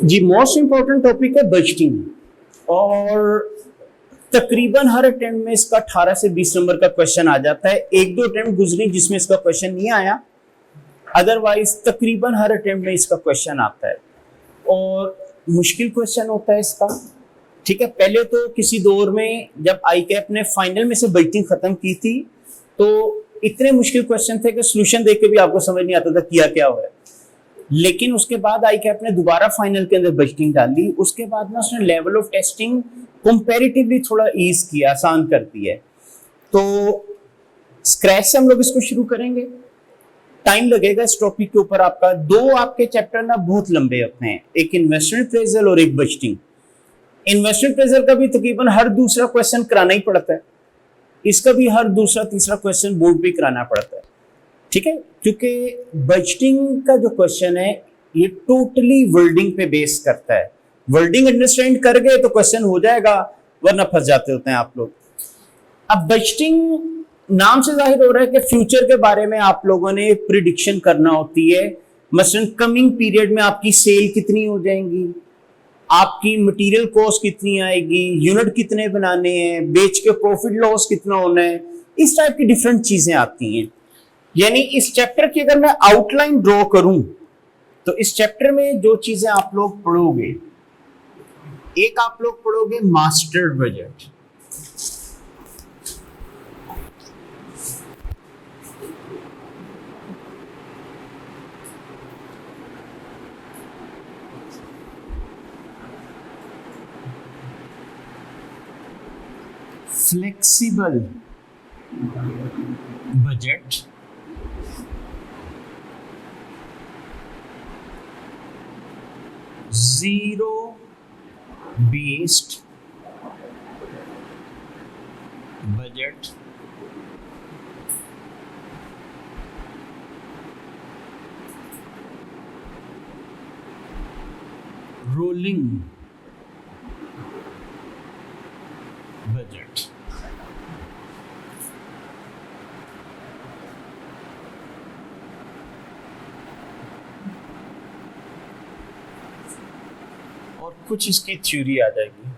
जी most important topic है budgeting, और तकरीबन हर अटेम्प्ट में इसका 18 से 20 नंबर का क्वेश्चन आ जाता है। एक दो अटेम्प्ट गुजरी जिसमें इसका क्वेश्चन नहीं आया, अदरवाइज तकरीबन हर अटेम्प्ट में इसका क्वेश्चन आता है और मुश्किल क्वेश्चन होता है इसका। ठीक है, पहले तो किसी दौर में जब आईकैप ने फाइनल में से बजटिंग खत्म की थी तो इतने मुश्किल क्वेश्चन थे कि सोल्यूशन देख के भी आपको समझ नहीं आता था किया क्या हुआ है। लेकिन उसके बाद आईकैप ने दोबारा फाइनल के अंदर बजटिंग डाली, उसके बाद ना उसने लेवल ऑफ टेस्टिंग कंपैरेटिवली थोड़ा ईज किया, आसान कर दिया है। तो स्क्रैच से हम लोग इसको शुरू करेंगे, टाइम लगेगा इस टॉपिक के ऊपर आपका। दो आपके चैप्टर ना बहुत लंबे होते हैं, एक इन्वेस्टमेंट अप्रेजल और एक बजटिंग। इन्वेस्टमेंट अप्रेजल का भी तकरीबन हर दूसरा क्वेश्चन कराना ही पड़ता है, इसका भी हर दूसरा तीसरा क्वेश्चन बोर्ड पे कराना पड़ता है। ठीक है, क्योंकि बजटिंग का जो क्वेश्चन है ये टोटली वर्डिंग पे बेस करता है। वर्डिंग अंडरस्टैंड कर गए तो क्वेश्चन हो जाएगा, वरना फंस जाते होते हैं आप लोग। अब बजटिंग नाम से जाहिर हो रहा है कि फ्यूचर के बारे में आप लोगों ने प्रिडिक्शन करना होती है। मसलन कमिंग पीरियड में आपकी सेल कितनी हो जाएंगी, आपकी मटेरियल कॉस्ट कितनी आएगी, यूनिट कितने बनाने हैं, बेच के प्रॉफिट लॉस कितना होना है, इस टाइप की डिफरेंट चीजें आती हैं। यानी इस चैप्टर की अगर मैं आउटलाइन ड्रॉ करूं तो इस चैप्टर में जो चीजें आप लोग पढ़ोगे, एक आप लोग पढ़ोगे master budget, flexible budget, zero based budget, rolling budget. और कुछ इसकी थ्योरी आ जाएगी।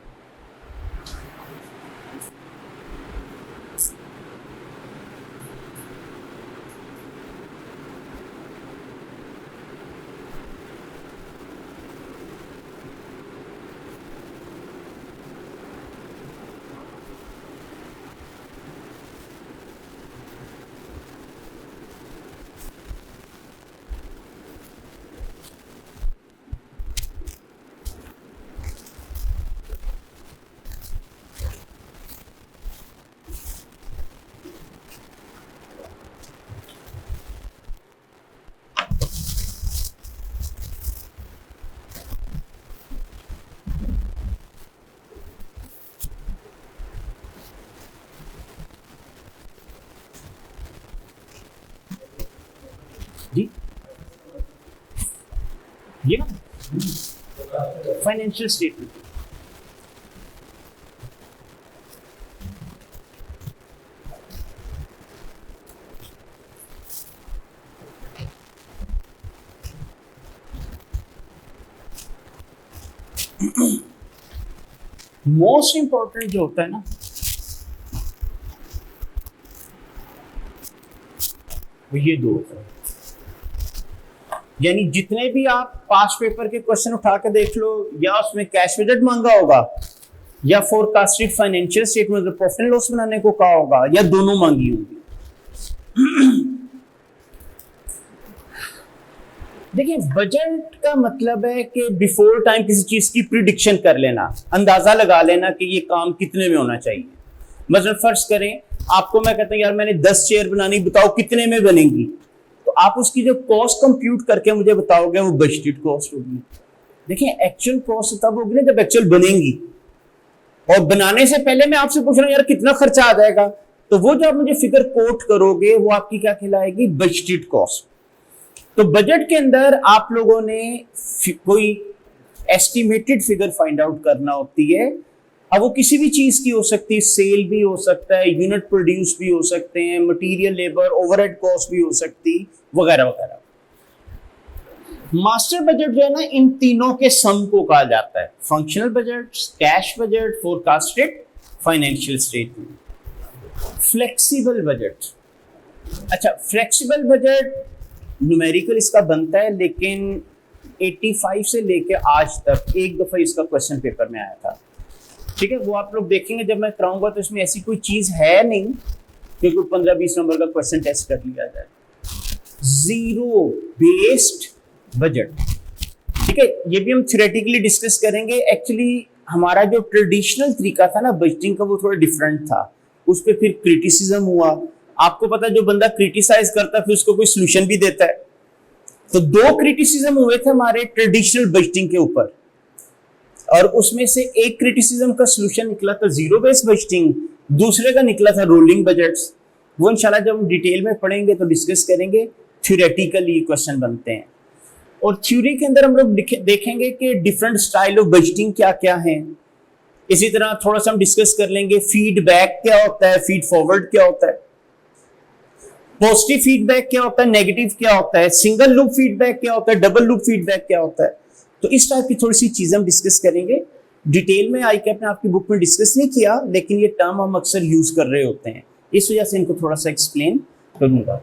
जी ये ना फाइनेंशियल स्टेटमेंट, मोस्ट इंपॉर्टेंट जो होता है ना वो ये दो होता है। यानी जितने भी आप पास्ट पेपर के क्वेश्चन उठा के देख लो, या उसमें कैश बजट मांगा होगा या forecasted financial statement profit and loss बनाने को कहा होगा, या दोनों मांगी होंगी। देखिए बजट का मतलब है कि बिफोर टाइम किसी चीज की प्रिडिक्शन कर लेना, अंदाजा लगा लेना कि ये काम कितने में होना चाहिए। मतलब फर्ज करें आपको मैं कहता हूं यार मैंने 10 चेयर बनानी, बताओ कितने में बनेंगी, तो आप उसकी जो कॉस्ट कंप्यूट करके मुझे बताओगे वो बजटेड कॉस्ट होगी। देखिए एक्चुअल कॉस्ट तब होगी ना जब एक्चुअल बनेंगी, और बनाने से पहले मैं आपसे पूछ रहा हूं यार कितना खर्चा आ जाएगा, तो वो जो आप मुझे फिगर कोट करोगे वो आपकी क्या कहलाएगी, बजटेड कॉस्ट। तो बजट के अंदर आप लोगों ने कोई एस्टिमेटेड फिगर फाइंड आउट करना होती है। अब वो किसी भी चीज की हो सकती है, सेल भी हो सकता है, यूनिट प्रोड्यूस भी हो सकते हैं, मटेरियल लेबर ओवरहेड कॉस्ट भी हो सकती, वगैरह वगैरह। मास्टर बजट जो है ना, इन तीनों के सम को कहा जाता है, functional budget, cash budget, forecasted financial statement. Flexible budget, अच्छा फ्लेक्सिबल बजट न्यूमेरिकल इसका बनता है, लेकिन 85 से लेके आज तक एक दफा इसका क्वेश्चन पेपर में आया था। ठीक है, वो आप लोग देखेंगे जब मैं कराऊंगा, तो इसमें ऐसी कोई चीज है नहीं कि कोई 15-20 नंबर का क्वेश्चन टेस्ट कर लिया जाए। जीरो बेस्ड बजट, ठीक है, ये भी हम थ्योरेटिकली डिस्कस करेंगे। एक्चुअली हमारा जो ट्रेडिशनल तरीका था ना बजटिंग का, वो थोड़ा डिफरेंट था। उस पर फिर क्रिटिसिज्म हुआ। आपको पता है, जो बंदा क्रिटिसाइज करता है फिर उसको कोई सोल्यूशन भी देता है। तो दो क्रिटिसिज्म हुए थे हमारे ट्रेडिशनल बजटिंग के ऊपर, और उसमें से एक क्रिटिसिज्म का सोल्यूशन निकला था जीरो बेस्ड बजटिंग, दूसरे का निकला था रोलिंग बजट्स। वो इंशाल्लाह जब हम डिटेल में पढ़ेंगे तो डिस्कस करेंगे। थ्योरेटिकली क्वेश्चन बनते हैं, और थ्योरी के अंदर हम लोग देखेंगे कि डिफरेंट स्टाइल ऑफ बजटिंग क्या क्या है। इसी तरह थोड़ा सा हम डिस्कस कर लेंगे फीडबैक क्या होता है, फीड फॉरवर्ड क्या होता है, पॉजिटिव फीडबैक क्या होता है, नेगेटिव क्या होता है, सिंगल लूप फीडबैक क्या होता है, डबल लूप फीडबैक क्या होता है। तो इस टाइप की थोड़ी सी चीजें हम डिस्कस करेंगे। डिटेल में आई कैप ने आपकी बुक में डिस्कस नहीं किया, लेकिन ये टर्म हम अक्सर यूज कर रहे होते हैं, इस वजह से इनको थोड़ा सा एक्सप्लेन करूंगा।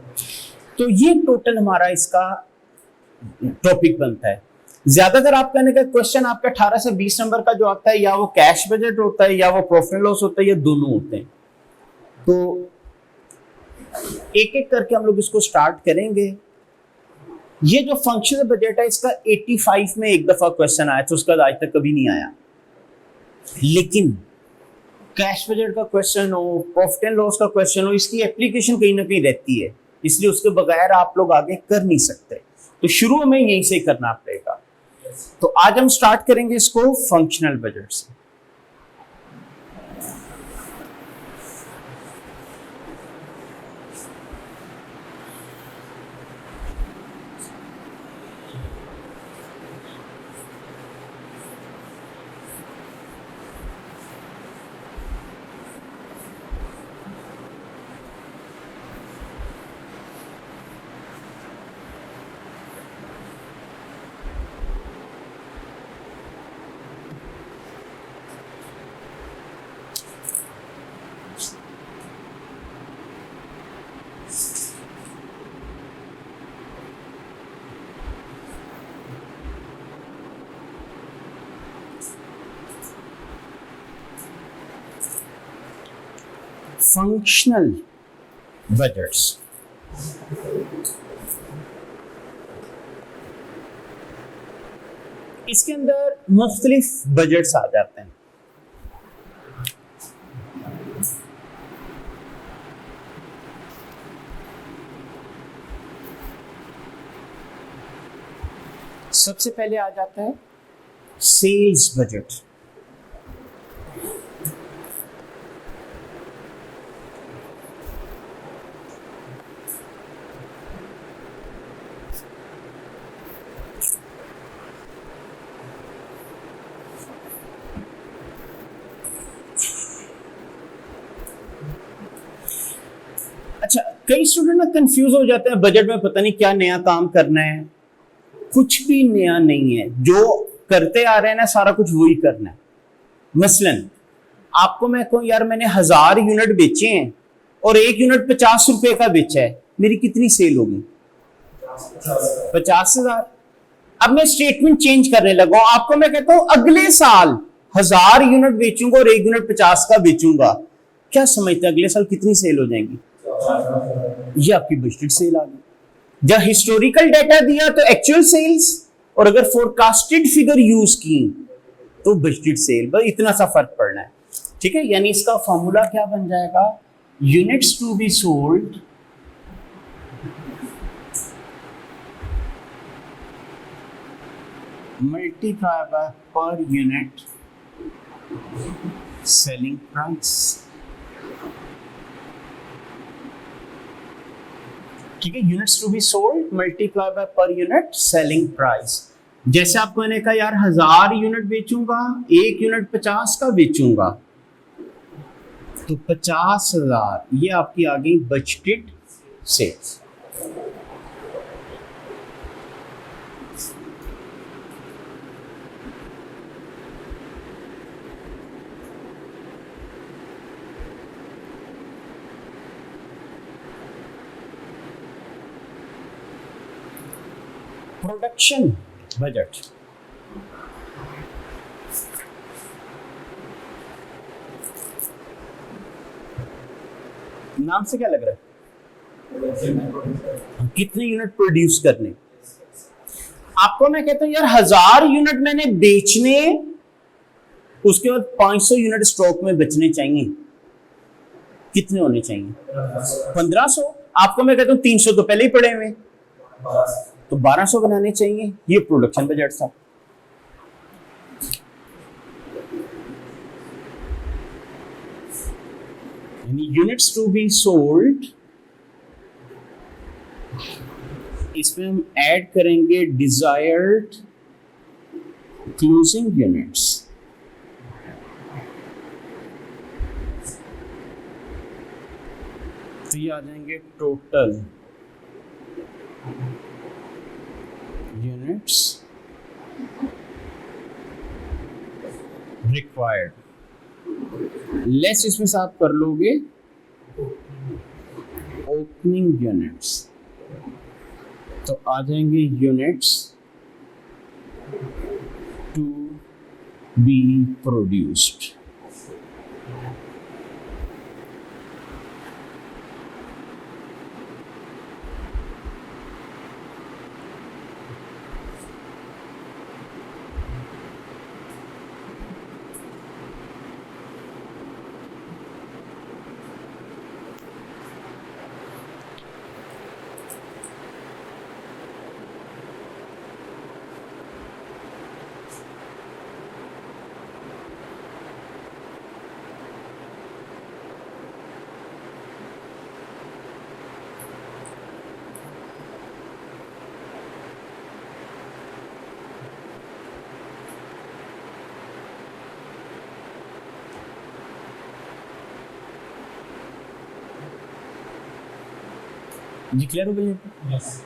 तो ये टोटल हमारा इसका टॉपिक बनता है। ज्यादातर आप कहने का क्वेश्चन आपका 18 से 20 नंबर का जो आता है, या वो कैश बजट होता है, या वो प्रॉफिट लॉस होता है, या दोनों होते हैं। तो एक एक करके हम लोग इसको स्टार्ट करेंगे। ये जो फंक्शनल बजट है, इसका 85 में एक दफा क्वेश्चन आया था, उसका आज तक कभी नहीं आया। लेकिन कैश बजट का क्वेश्चन हो, प्रॉफिट एंड लॉस का क्वेश्चन हो, इसकी एप्लीकेशन कहीं ना कहीं रहती है, इसलिए उसके बगैर आप लोग आगे कर नहीं सकते। तो शुरू में यहीं से करना पड़ेगा। तो आज हम स्टार्ट करेंगे इसको फंक्शनल बजट से। फंक्शनल बजट्स, इसके अंदर मुख्तलिफ बजट्स आ जाते हैं। सबसे पहले आ जाता है सेल्स बजट। अच्छा, कई स्टूडेंट ना कंफ्यूज हो जाते हैं बजट में, पता नहीं क्या नया काम करना है। कुछ भी नया नहीं है, जो करते आ रहे हैं ना सारा कुछ वही करना है। मसलन आपको मैं कहूं यार मैंने 1000 यूनिट बेचे हैं और एक यूनिट 50 रुपए का बेचा है, मेरी कितनी सेल होगी? 50,000। अब मैं स्टेटमेंट चेंज करने लगा हूं, आपको मैं कहता हूं अगले साल 1000 यूनिट बेचूंगा और एक यूनिट 50 का बेचूंगा, क्या समझते हैं अगले साल कितनी सेल हो जाएंगी? ये आपकी बजटेड सेल आ गई। जब हिस्टोरिकल डाटा दिया तो एक्चुअल सेल्स, और अगर फोरकास्टेड फिगर यूज की तो बजटेड सेल। बस इतना सा फर्क पड़ना है, ठीक है। यानी इसका फॉर्मूला क्या बन जाएगा? Units to be sold multiply by per unit selling price. ठीक है, units to be sold multiply by per unit selling price. जैसे आपको मैंने कहा यार 1000 यूनिट बेचूंगा, एक यूनिट 50 का बेचूंगा, तो 50,000 ये आपकी आ गई बजटेड सेल्स। प्रोडक्शन बजट, नाम से क्या लग रहा है? कितने यूनिट प्रोड्यूस करने? आपको मैं कहता हूं यार 1000 यूनिट मैंने बेचने, उसके बाद 500 यूनिट स्टॉक में बचने चाहिए। कितने होने चाहिए? 1500। आपको मैं कहता हूं 300 तो पहले ही पड़े हुए, तो 1200 बनाने चाहिए। ये प्रोडक्शन बजट था। यूनिट्स टू बी सोल्ड, इसमें हम ऐड करेंगे डिजायर्ड क्लोजिंग यूनिट्स। तो ये आ जाएंगे टोटल यूनिट्स रिक्वायर्ड, लेस इसमें से आप कर लोगे ओपनिंग यूनिट्स, तो आ जाएंगे यूनिट्स टू बी प्रोड्यूस्ड। जी क्लियर हो गई? Yes.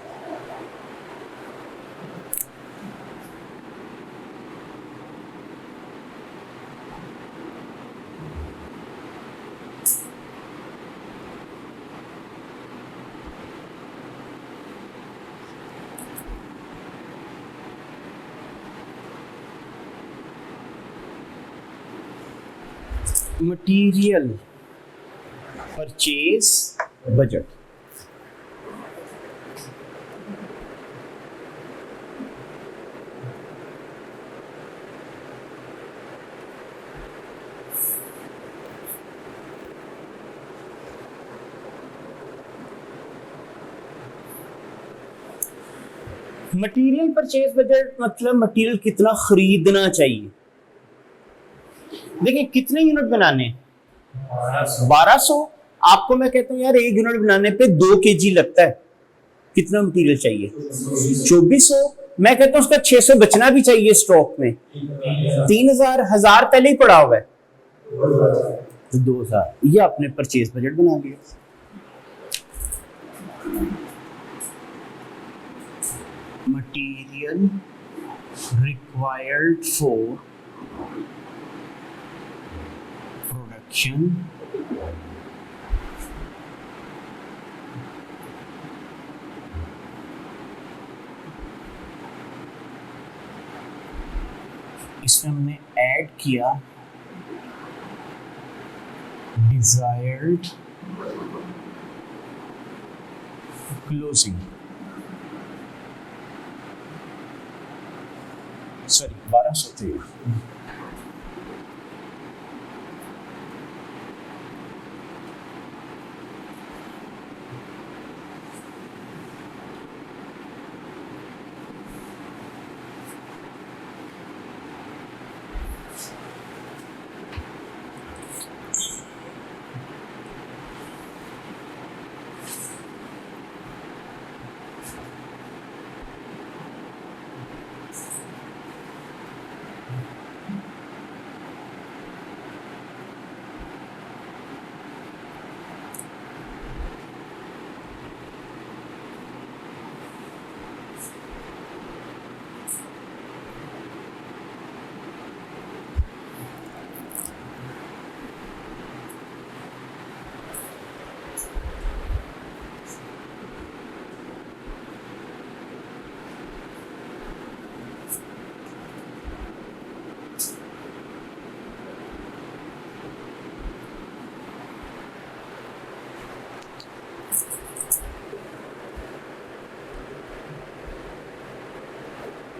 Material purchase budget, material purchase budget मतलब मटेरियल कितना खरीदना चाहिए। देखिए कितने यूनिट बनाने? 1200। आपको मैं कहता हूं यार एक यूनिट बनाने पे 2 kg लगता है, कितना मटेरियल चाहिए? 2400। मैं कहता हूं उसका 600 बचना भी चाहिए स्टॉक में। 3000, 1000 पहले ही पड़ा हुआ है, तो 2000। ये आपने परचेज बजट बना लिया। Material required for production इसमें हमने ऐड किया डिजायर्ड क्लोजिंग, सॉरी 1200 थे।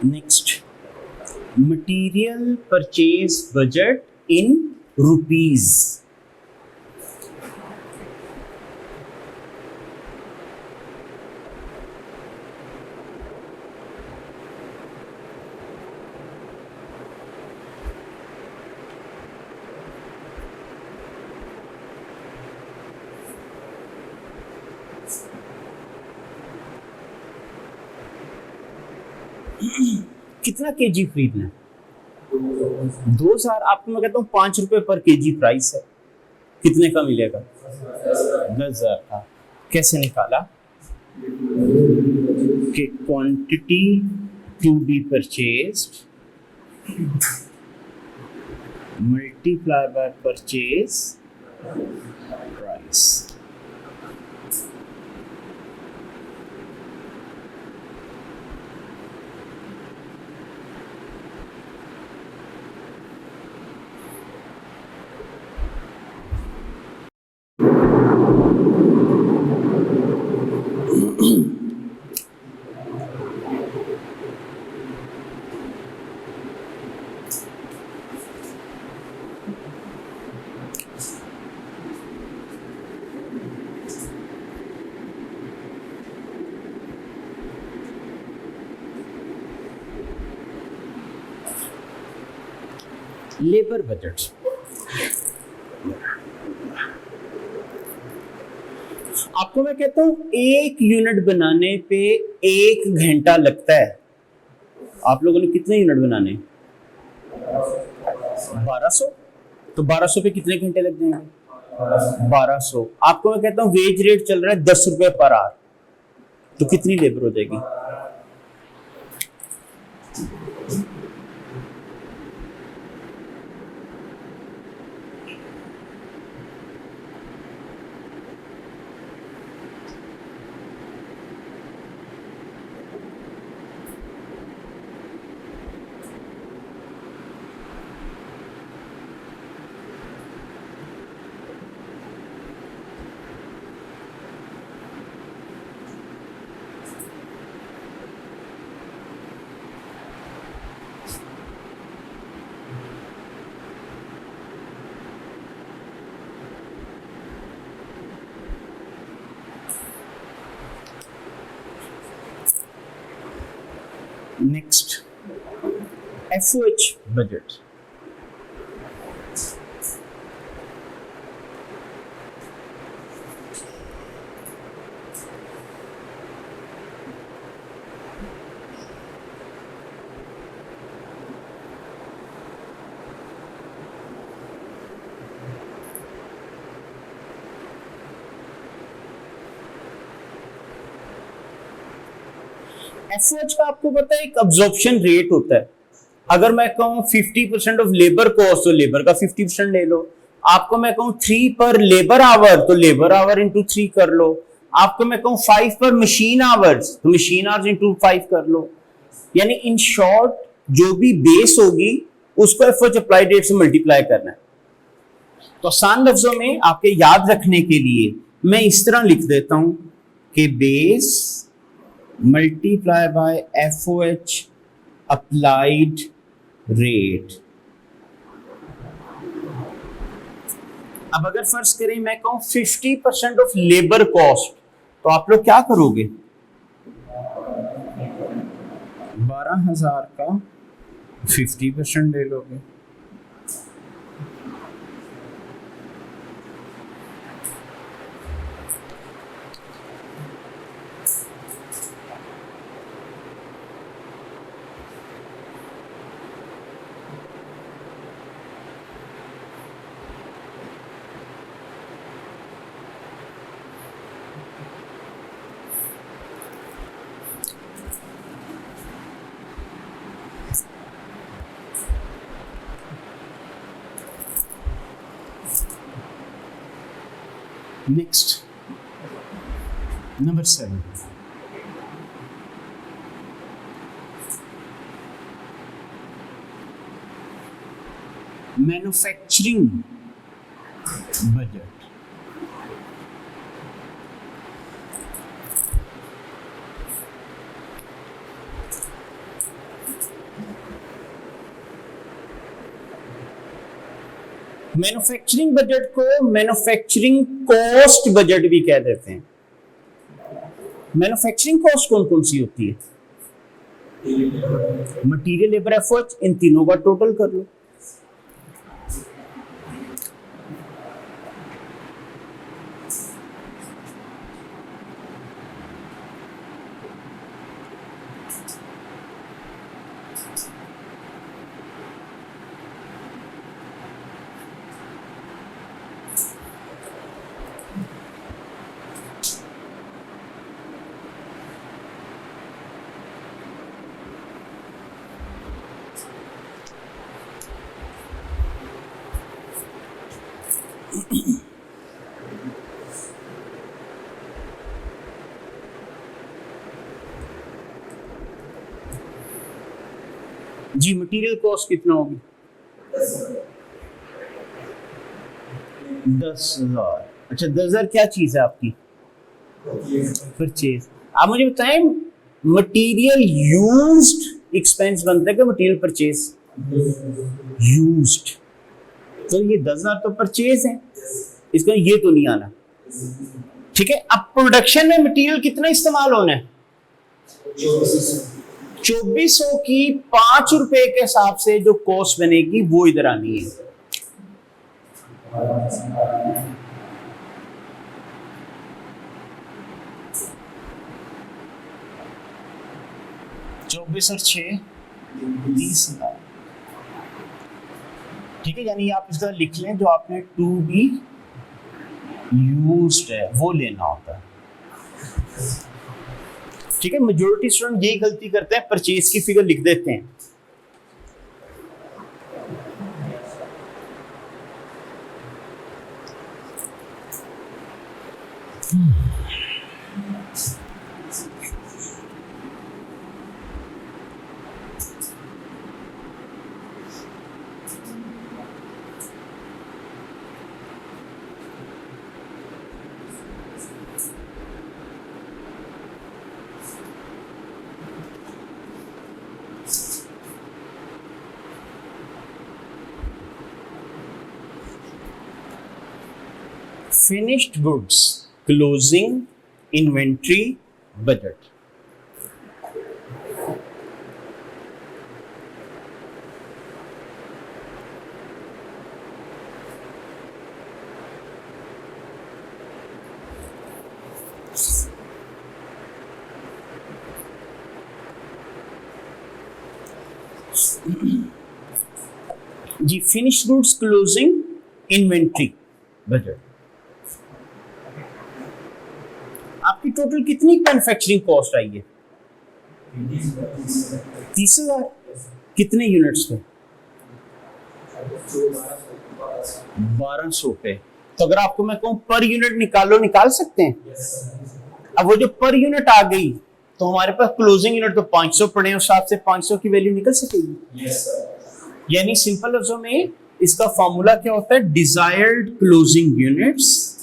Next, material purchase budget in rupees. कितना केजी खरीदना है? 2000। आपको मैं कहता हूँ 5 रुपए पर केजी प्राइस है, कितने का मिलेगा? 10,000 का। कैसे निकाला कि quantity to be purchased multiply by purchase price. Labour budget, आपको मैं कहता हूं 1 यूनिट बनाने पे 1 घंटा लगता है। आप लोगों ने कितने यूनिट बनाने? 1200। तो 1200 पे कितने घंटे लग जाएंगे? 1200। आपको मैं कहता हूं वेज रेट चल रहा है 10 रुपए पर आवर, तो कितनी लेबर हो जाएगी? Next, FOH budget. FOH का आपको पता है एक अब्जॉर्प्शन रेट होता है। अगर मैं कहूं 50% ऑफ लेबर कॉस्ट, तो लेबर का 50% ले लो। आपको मैं कहूं 3 पर लेबर आवर, तो लेबर आवर इंटू 3 कर लो। आपको मैं कहूं 5 पर मशीन आवर्स, तो मशीन आवर्स इंटू 5 कर लो। यानी इन शॉर्ट जो भी बेस होगी उसको FOH अप्लाइड रेट से मल्टीप्लाई करना है। तो आसान लफ्जों में आपके याद रखने के लिए मैं इस तरह लिख देता हूं कि base multiply by FOH applied rate. अब अगर फर्ज करें मैं कहूं 50% ऑफ लेबर कॉस्ट, तो आप लोग क्या करोगे? 12,000 का 50% ले लोगे। Next, number 7. Manufacturing budget. Manufacturing budget को मैन्युफैक्चरिंग कॉस्ट बजट भी कह देते हैं। मैन्युफैक्चरिंग कॉस्ट कौन कौन सी होती है? मटेरियल, लेबर, एफर्ट, इन तीनों का टोटल कर लो। जी मटेरियल कॉस्ट कितना होगी? 10,000। अच्छा 10,000 क्या चीज है आपकी? परचेज। आप मुझे बताएं मटेरियल यूज्ड एक्सपेंस बनता है कि मटेरियल परचेज? यूज्ड। तो ये 10,000 तो परचेज है, इसका ये तो नहीं आना। ठीक है, अब प्रोडक्शन में मटेरियल कितना इस्तेमाल होना है? 2400 की 5 रुपए के हिसाब से जो कॉस्ट बनेगी वो इधर आनी है। चौबीस और 6 30,000। ठीक है, यानी आप इसका लिख लें जो आपने टू बी यूज्ड है वो लेना होता है। ठीक है, मेजॉरिटी स्टूडेंट यही गलती करते हैं, परचेज की फिगर लिख देते हैं। Finished goods closing inventory budget। जी finished goods closing inventory budget. आपकी टोटल कितनी मैन्युफैक्चरिंग कॉस्ट आई है? 30,000। कितने यूनिट्स पे? 1200 पे। तो अगर आपको मैं कहूं पर यूनिट निकालो, निकाल सकते हैं? अब वो जो पर यूनिट आ गई तो हमारे पास क्लोजिंग यूनिट तो 500 पड़े, उस हिसाब से 500 की वैल्यू निकल सकेगी। यानी सिंपल लफ्जों में इसका फॉर्मूला क्या होता है? Desired closing units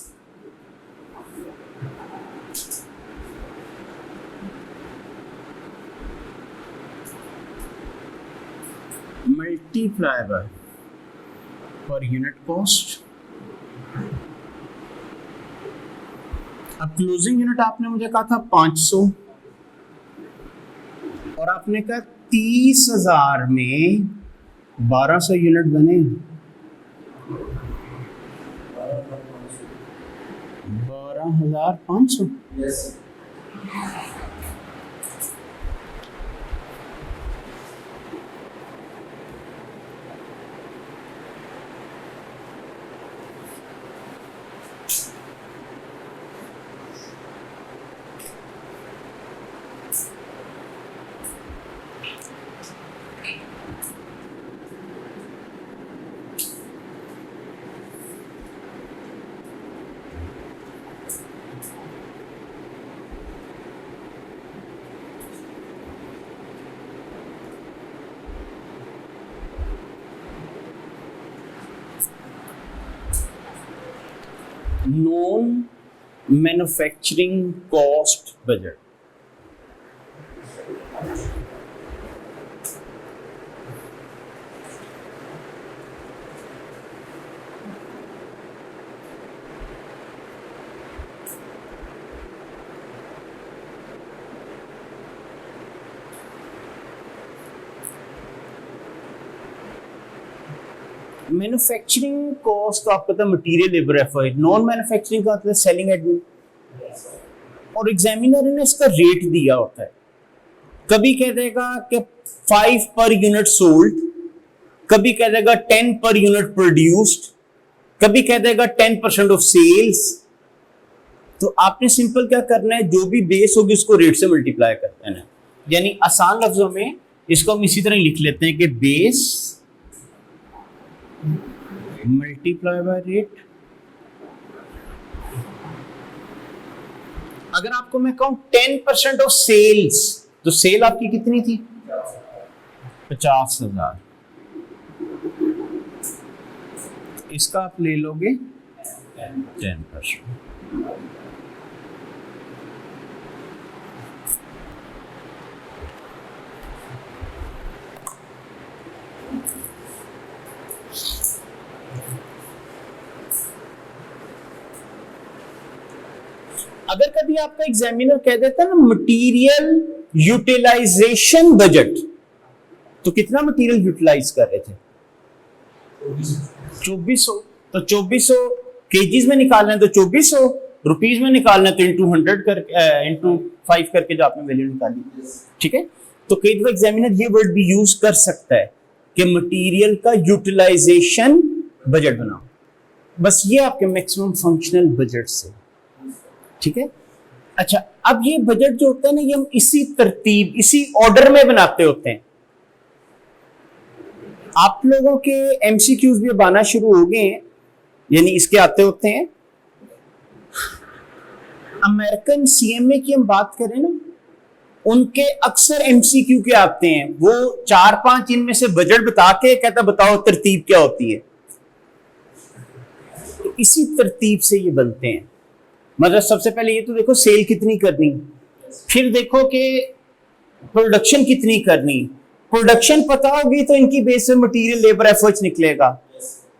multiply by per unit cost. अब क्लोजिंग यूनिट आपने मुझे कहा था 500 और आपने कहा 30,000 में 1200 यूनिट बने, 12,500। Non manufacturing cost budget. Manufacturing cost तो आपको पता है material labour effort, non manufacturing का मतलब सेलिंग एडमिन, और एग्जामिनर ने इसका रेट दिया होता है। कभी कह देगा कि 5 पर यूनिट सोल्ड, कभी कह देगा 10 पर यूनिट प्रोड्यूस्ड, कभी कह देगा 10% ऑफ सेल्स। तो आपने सिंपल क्या करना है, जो भी बेस होगी उसको रेट से मल्टीप्लाई कर देना है। यानी आसान लफ्जों में इसको हम इसी तरह लिख लेते हैं कि बेस मल्टीप्लाई बाय रेट। अगर आपको मैं कहूं 10% ऑफ सेल्स, तो सेल आपकी कितनी थी? 50,000। इसका आप ले लोगे 10%। अगर कभी आपका एग्जामिनर कह देता है ना मटेरियल यूटिलाइजेशन बजट, तो कितना मटेरियल यूटिलाइज कर रहे थे? 2400। तो 2400 केजीज में निकालना है तो 2400, रुपीज में निकालना है तो इंटू 100 करके, इंटू 5 करके जो आपने वैल्यू निकाली। ठीक है, तो कई दफा एग्जामिनर ये वर्ड भी यूज कर सकता है कि मटेरियल का यूटिलाइजेशन बजट बनाओ। बस ये आपके मैक्सिमम फंक्शनल बजट से। ठीक है, अच्छा, अब ये बजट जो होता है ना, ये हम इसी तरतीब, इसी ऑर्डर में बनाते होते हैं। आप लोगों के एमसीक्यूज भी अब आना शुरू हो गए हैं, यानी इसके आते होते हैं। अमेरिकन सीएमए की हम बात करें ना, उनके अक्सर एमसीक्यू के आते हैं, वो 4-5 इनमें से बजट बता के कहता बताओ तरतीब क्या होती है। तो इसी तरतीब से ये बनते हैं। मतलब सबसे पहले ये तो देखो सेल कितनी करनी, फिर देखो कि प्रोडक्शन कितनी करनी। प्रोडक्शन पता होगी तो इनकी बेस से मटेरियल लेबर एफर्ट्स निकलेगा।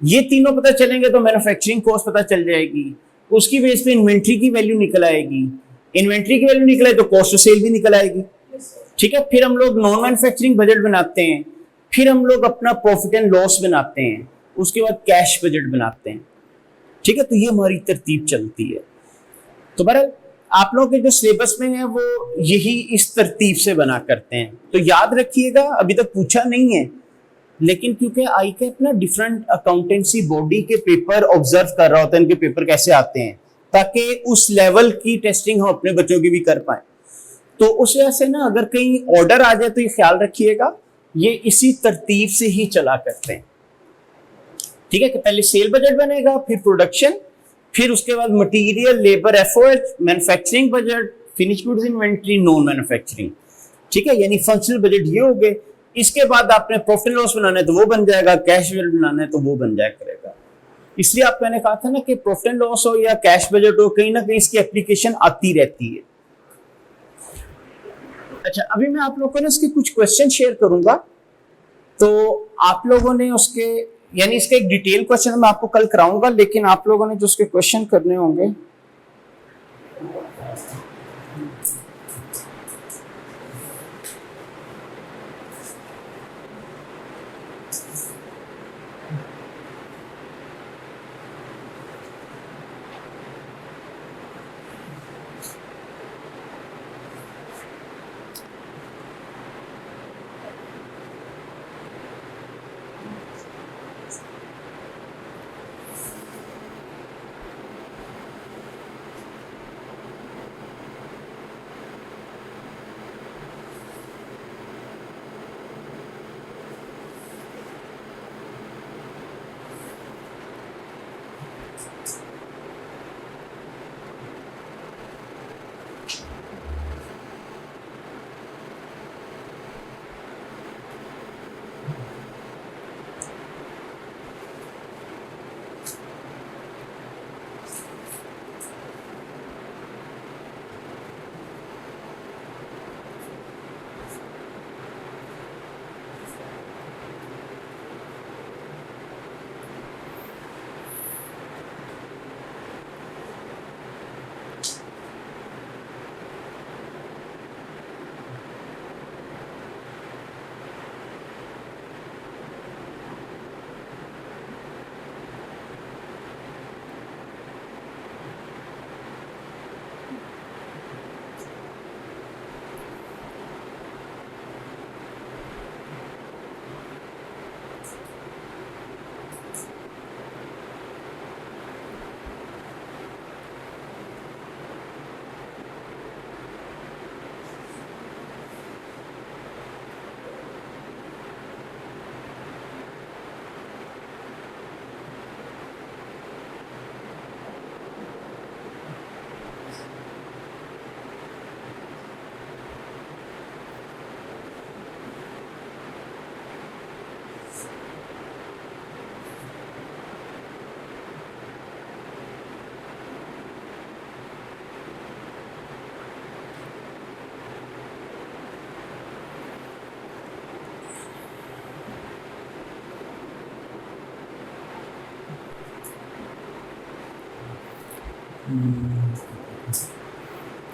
ये तीनों पता चलेंगे तो मैन्युफैक्चरिंग कॉस्ट पता चल जाएगी, उसकी बेस पे इन्वेंट्री की वैल्यू निकल आएगी, इन्वेंट्री की वैल्यू निकल आए तो कॉस्ट ऑफ सेल भी निकल आएगी। ठीक है, फिर हम लोग नॉन मैन्युफैक्चरिंग बजट बनाते हैं, फिर हम लोग अपना प्रॉफिट एंड लॉस बनाते हैं, उसके बाद कैश बजट बनाते हैं। ठीक है, तो ये हमारी तरतीब चलती है। तो बहरहाल आप लोगों के जो सिलेबस में है वो यही इस तरतीब से बना करते हैं। तो याद रखिएगा, अभी तक पूछा नहीं है, लेकिन क्योंकि आईकैप ना डिफरेंट अकाउंटेंसी बॉडी के पेपर ऑब्जर्व कर रहा होता है, इनके पेपर कैसे आते हैं, ताकि उस लेवल की टेस्टिंग हम अपने बच्चों की भी कर पाए। तो उस वजह से ना अगर कहीं ऑर्डर आ जाए तो ये ख्याल रखिएगा, ये इसी तरतीब से ही चला करते हैं। ठीक है, कि पहले सेल बजट बनेगा, फिर प्रोडक्शन, फिर उसके बाद material labour effort, manufacturing budget, finish goods inventory, non manufacturing. ठीक है, यानी फंक्शनल बजट ये हो गए। इसके बाद आपने प्रॉफिट लॉस बनाना है तो वो बन जाएगा, कैश बजट बनाना है तो वो बन जाया करेगा। इसलिए आप मैंने कहा था ना कि प्रॉफिट एंड लॉस हो या कैश बजट हो, कहीं ना कहीं इसकी एप्लीकेशन आती रहती है। अच्छा, अभी मैं आप लोगों को ना इसके कुछ क्वेश्चन शेयर करूंगा, तो आप लोगों ने उसके, यानी इसका एक डिटेल क्वेश्चन मैं आपको कल कराऊंगा, लेकिन आप लोगों ने जो उसके क्वेश्चन करने होंगे,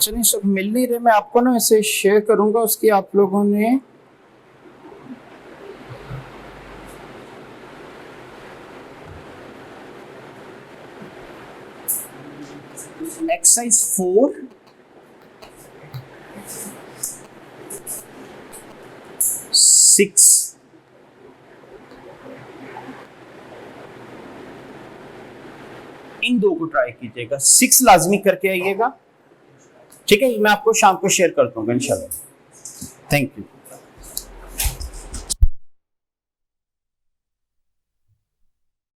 चलिए, सब मिल नहीं रहे, मैं आपको ना ऐसे शेयर करूंगा उसकी, आप लोगों ने एक्सरसाइज 4 6 इन दो को ट्राई कीजिएगा, 6 लाजमी करके आइएगा, ठीक है। मैं आपको शाम को शेयर करता हूँ इंशाल्लाह। Thank you.